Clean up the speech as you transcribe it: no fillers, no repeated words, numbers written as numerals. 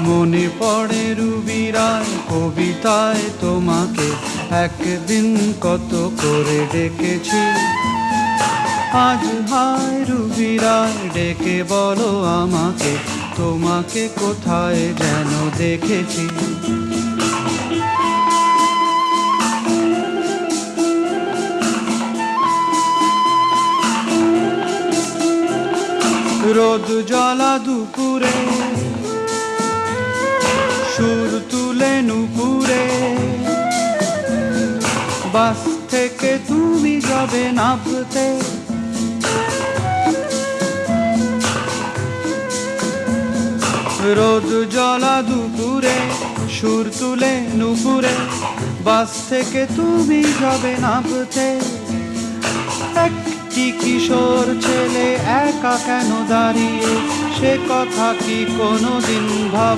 মনে পড়ে রুবিরায় কবিতায় তোমাকে একদিন কত করে ডেকেছি। আজ হায় রুবিরায় ডেকে বলো আমাকে, তোমাকে কোথায় যেন দেখেছি। রোদ জ্বলা দুপুরে সুর তুলে নুপুরে, বাস থেকে তুমি যাবে নামতে। রোদ জ্বলা দুপুরে সুর তুলে নুপুরে, বাস থেকে তুমি যাবে নামতে। একটি কিশোর ছেলে একা কেন দাঁড়িয়ে, সে কথা কি কোনোদিন ভাব